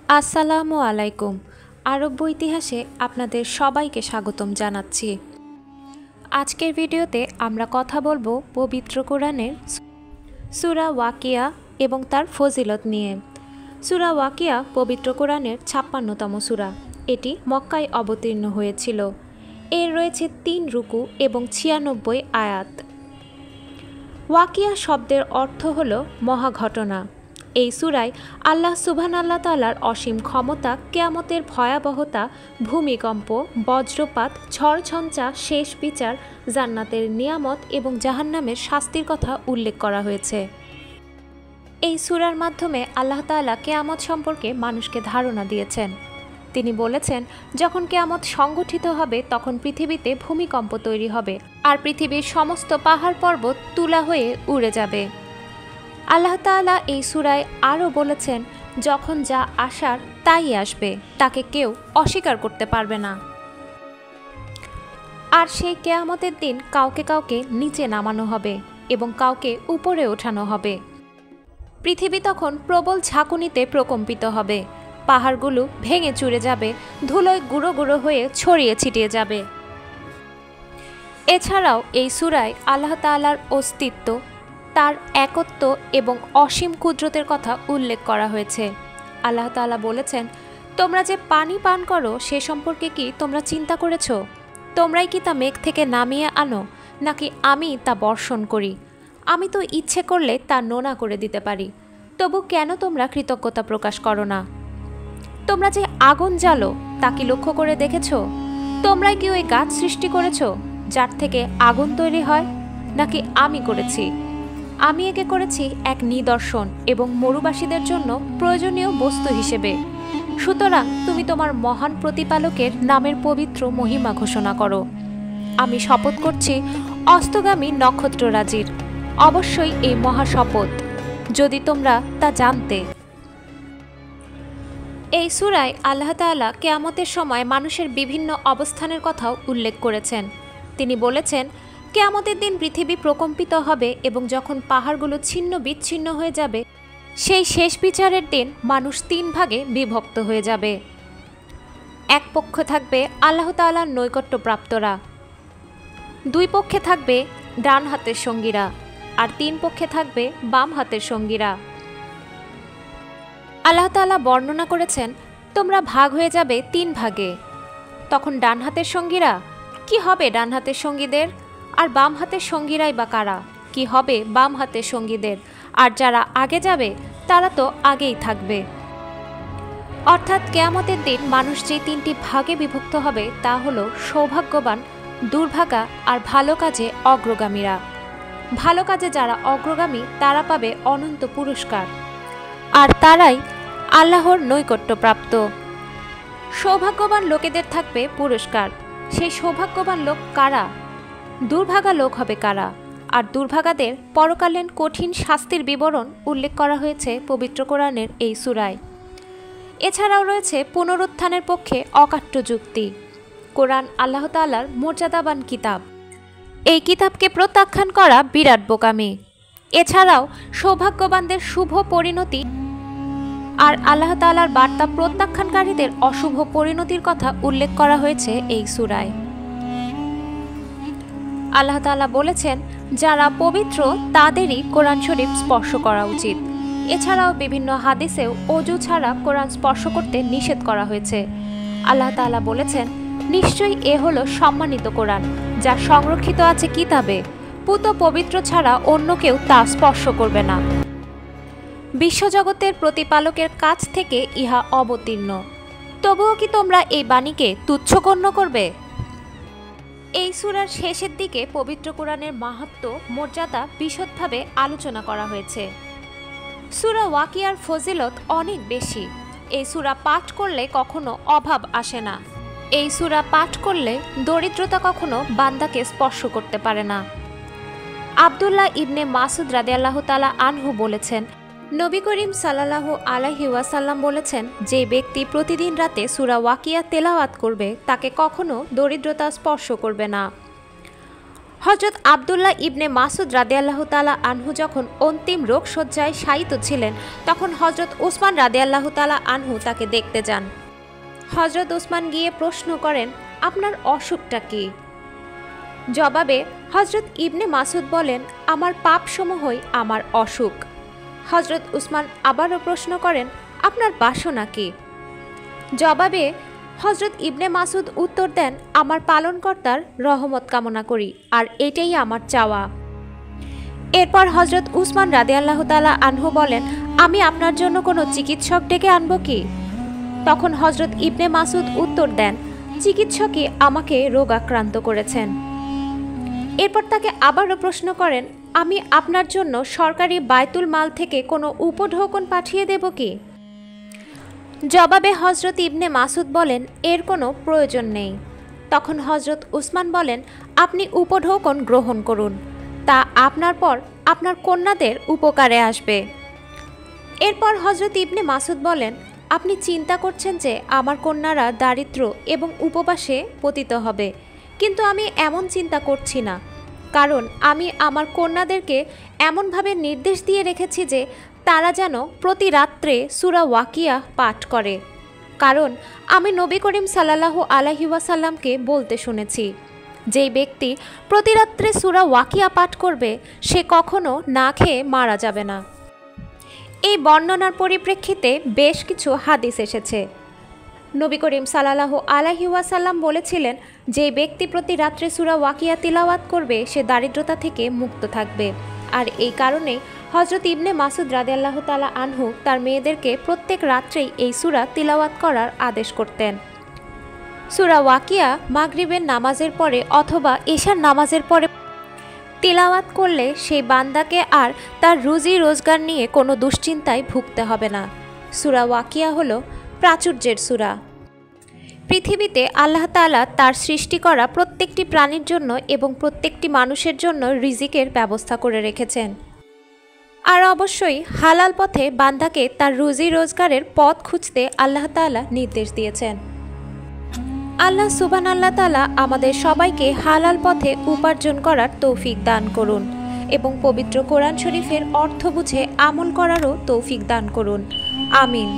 আসসালামু আলাইকুম। আরব ইতিহাসে আপনাদের সবাইকে স্বাগতম জানাচ্ছি। আজকের ভিডিওতে আমরা কথা বলবো পবিত্র কোরআনের সূরা ওয়াকিয়া এবং তার ফজিলত নিয়ে। সূরা ওয়াকিয়া পবিত্র কোরআনের ৫৬তম সূরা। এটি মক্কায় অবতীর্ণ হয়েছিল। এর রয়েছে ৩ রুকু এবং ৯৬ আয়াত। ওয়াকিয়া শব্দের অর্থ হল মহাঘটনা। এই সূরায় আল্লাহ সুবহানাহু তাআলার অসীম ক্ষমতা, কিয়ামতের ভয়াবহতা, ভূমিকম্প, বজ্রপাত, ঝড়ঝঞ্ঝা, শেষ বিচার, জান্নাতের নিয়ামত এবং জাহান্নামের শাস্তির কথা উল্লেখ করা হয়েছে। এই সূরার মাধ্যমে আল্লাহ তাআলা কিয়ামত সম্পর্কে মানুষকে ধারণা দিয়েছেন। তিনি বলেছেন, যখন কিয়ামত সংগঠিত হবে তখন পৃথিবীতে ভূমিকম্প তৈরি হবে আর পৃথিবীর সমস্ত পাহাড় পর্বত তুলা হয়ে উড়ে যাবে। আল্লাহ তাআলা এই সূরায় আরও বলেছেন, যখন যা আসার তাই আসবে, তাকে কেউ অস্বীকার করতে পারবে না। আর সেই কিয়ামতের দিন কাউকে কাউকে নিচে নামানো হবে এবং কাউকে উপরে ওঠানো হবে। পৃথিবী তখন প্রবল ঝাঁকুনিতে প্রকম্পিত হবে, পাহাড়গুলো ভেঙে চুরে যাবে, ধুলোয় গুঁড়ো গুঁড়ো হয়ে ছড়িয়ে ছিটিয়ে যাবে। এছাড়াও এই সূরায় আল্লাহ তাআলার অস্তিত্ব, তার একত্ব এবং অসীম কুদরতের কথা উল্লেখ করা হয়েছে। আল্লাহ তাআলা বলেছেন, তোমরা যে পানি পান করো সে সম্পর্কে কি তোমরা চিন্তা করেছ? তোমরাই কি তা মেঘ থেকে নামিয়ে আনো, নাকি আমি তা বর্ষণ করি? আমি তো ইচ্ছে করলে তা নোনা করে দিতে পারি। তবু কেন তোমরা কৃতজ্ঞতা প্রকাশ করো না? তোমরা যে আগুন জ্বালো তা কি লক্ষ্য করে দেখেছ? তোমরাই কি ওই গাছ সৃষ্টি করেছ যার থেকে আগুন তৈরি হয়, নাকি আমি করেছি? আমি একে করেছি এক নিদর্শন এবং মরুবাসীদের জন্য প্রয়োজনীয় বস্তু হিসেবে। সুতরাং তুমি তোমার মহান প্রতিপালকের নামের পবিত্র মহিমা ঘোষণা করো। আমি শপথ করছি অস্তগামী নক্ষত্ররাজির, অবশ্যই এই মহাশপথ, যদি তোমরা তা জানতে। এই সূরায় আল্লাহ তাআলা কিয়ামতের সময় মানুষের বিভিন্ন অবস্থানের কথাও উল্লেখ করেছেন। তিনি বলেছেন, কিয়ামতের দিন পৃথিবী প্রকম্পিত হবে এবং যখন পাহাড়গুলো ছিন্ন বিচ্ছিন্ন হয়ে যাবে, সেই শেষ বিচারের দিন মানুষ ৩ ভাগে বিভক্ত হয়ে যাবে। এক পক্ষে থাকবে আল্লাহ তাআলার নৈকট্যপ্রাপ্তরা, ২ পক্ষে থাকবে ডান হাতের সঙ্গীরা, আর ৩ পক্ষে থাকবে বাম হাতের সঙ্গীরা। আল্লাহ তাআলা বর্ণনা করেছেন, তোমরা ভাগ হয়ে যাবে ৩ ভাগে। তখন ডান হাতের সঙ্গীরা, কি হবে ডান হাতের সঙ্গীদের? আর বাম হাতের সঙ্গীরাই বা কারা? কি হবে বাম হাতের সঙ্গীদের? আর যারা আগে যাবে তারা তো আগেই থাকবে। অর্থাৎ কিয়ামতের দিন মানুষ যে ৩টি ভাগে বিভক্ত হবে তা হলো সৌভাগ্যবান, দুর্ভাগা আর ভালো কাজে অগ্রগামীরা। ভালো কাজে যারা অগ্রগামী তারা পাবে অনন্ত পুরস্কার, আর তারাই আল্লাহর নৈকট্যপ্রাপ্ত। সৌভাগ্যবান লোকেদের থাকবে পুরস্কার। সেই সৌভাগ্যবান লোক কারা? দুর্ভাগা লোক হবে কারা? আর দুর্ভাগাদের পরকালীন কঠিন শাস্তির বিবরণ উল্লেখ করা হয়েছে পবিত্র কোরআনের এই সূরায়। এছাড়াও রয়েছে পুনরুত্থানের পক্ষে অকাট্য যুক্তি। কোরআন আল্লাহ তাআলার মর্যাদাবান কিতাব। এই কিতাবকে প্রত্যাখ্যান করা বিরাট বোকামি। এছাড়াও সৌভাগ্যবানদের শুভ পরিণতি আর আল্লাহ তাআলার বার্তা প্রত্যাখ্যানকারীদের অশুভ পরিণতির কথা উল্লেখ করা হয়েছে এই সূরায়। আল্লাহ তাআলা বলেছেন, যারা পবিত্র তাদেরই কোরআন শরীফ স্পর্শ করা উচিত। এছাড়াও বিভিন্ন হাদিসেও অজু ছাড়া কোরআন স্পর্শ করতে নিষেধ করা হয়েছে। আল্লাহ তাআলা বলেছেন, নিশ্চয়ই এ হলো সম্মানিত কোরআন, যা সংরক্ষিত আছে কিতাবে। পুত পবিত্র ছাড়া অন্য কেউ তা স্পর্শ করবে না। বিশ্বজগতের প্রতিপালকের কাছ থেকে ইহা অবতীর্ণ। তবুও কি তোমরা এই বাণীকে তুচ্ছ গণ্য করবে? এই সূরার শেষের দিকে পবিত্র কোরআনের মাহাত্ম্য, মর্যাদা বিশদভাবে আলোচনা করা হয়েছে। সূরা ওয়াকিয়ার ফজিলত অনেক বেশি। এই সূরা পাঠ করলে কখনো অভাব আসে না। এই সূরা পাঠ করলে দরিদ্রতা কখনো বান্দাকে স্পর্শ করতে পারে না। আব্দুল্লাহ ইবনে মাসুদ রাদিয়াল্লাহু তাআলা আনহু বলেছেন, নবী করিম সাল্লাল্লাহু আলাইহি ওয়াসাল্লাম বলেছেন, যে ব্যক্তি প্রতিদিন রাতে সূরা ওয়াকিয়া তেলাওয়াত করবে তাকে কখনো দরিদ্রতা স্পর্শ করবে না। হযরত আব্দুল্লাহ ইবনে মাসুদ রাদিয়াল্লাহু তাআলা আনহু যখন অন্তিম রোগশয্যায় শায়িত ছিলেন, তখন হযরত উসমান রাদিয়াল্লাহু তাআলা আনহু তাকে দেখতে যান। হযরত উসমান গিয়ে প্রশ্ন করেন, আপনার অসুখটা কি? জবাবে হযরত ইবনে মাসুদ বলেন, আমার পাপসমূহই আমার অসুখ। হযরত উসমান আবারও প্রশ্ন করেন, আপনার বাসনা কি? জবাবে হযরত ইবনে মাসুদ উত্তর দেন, আমার পালনকর্তার রহমত কামনা করি, আর এটাই আমার চাওয়া। এরপর হযরত উসমান রাদিয়াল্লাহু তাআলা আনহু বলেন, আমি আপনার জন্য কোনো চিকিৎসক ডেকে আনবো কি? তখন হযরত ইবনে মাসুদ উত্তর দেন, চিকিৎসকই আমাকে রোগাক্রান্ত করেছেন। এরপর তাকে আবারও প্রশ্ন করেন, আমি আপনার জন্য সরকারি বায়তুল মাল থেকে কোনো উপঢৌকন পাঠিয়ে দেব কি? জবাবে হযরত ইবনে মাসুদ বলেন, এর কোনো প্রয়োজন নেই। তখন হযরত উসমান বলেন, আপনি উপঢৌকন গ্রহণ করুন, তা আপনার পর আপনার কন্যাদের উপকারে আসবে। এরপর হযরত ইবনে মাসুদ বলেন, আপনি চিন্তা করছেন যে আমার কন্যারা দারিদ্র এবং উপবাসে পতিত হবে, কিন্তু আমি এমন চিন্তা করছি না, কারণ আমি আমার কন্যাদেরকে এমনভাবে নির্দেশ দিয়ে রেখেছি যে তারা যেন প্রতি রাত্রে সূরা ওয়াকিয়া পাঠ করে, কারণ আমি নবী করিম সাল্লাল্লাহু আলাইহি ওয়াসাল্লামকে বলতে শুনেছি, যেই ব্যক্তি প্রতি রাত্রে সূরা ওয়াকিয়া পাঠ করবে সে কখনো না খেয়ে মারা যাবে না। এই বর্ণনার পরিপ্রেক্ষিতে বেশ কিছু হাদিস এসেছে। নবী করিম সাল্লাল্লাহু আলাইহি ওয়াসাল্লাম বলেছিলেন, যে ব্যক্তি প্রতি রাত্রে সূরা ওয়াকিয়া তিলাওয়াত করবে সে দারিদ্রতা থেকে মুক্ত থাকবে। আর এই কারণে হযরত ইবনে মাসুদ রাদিয়াল্লাহু তাআলা আনহু তার মেয়েদেরকে প্রত্যেক রাত্রেই এই সূরা তিলাওয়াত করার আদেশ করতেন। সূরা ওয়াকিয়া মাগরিবের নামাজের পরে অথবা এশার নামাজের পরে তিলাওয়াত করলে সেই বান্দাকে আর তার রুজি রোজগার নিয়ে কোনো দুশ্চিন্তায় ভুগতে হবে না। সূরা ওয়াকিয়া হলো প্রাচুর্যের সূরা। পৃথিবীতে আল্লাহ তাআলা তার সৃষ্টি করা প্রত্যেকটি প্রাণীর জন্য এবং প্রত্যেকটি মানুষের জন্য রিজিকের ব্যবস্থা করে রেখেছেন। আর অবশ্যই হালাল পথে বান্দাকে তার রুজি রোজগারের পথ খুঁজতে আল্লাহ তাআলা নির্দেশ দিয়েছেন। আল্লাহ সুবহানাল্লাহ তাআলা আমাদের সবাইকে হালাল পথে উপার্জন করার তৌফিক দান করুন এবং পবিত্র কোরআন শরীফের অর্থ বুঝে আমল করারও তৌফিক দান করুন। আমিন।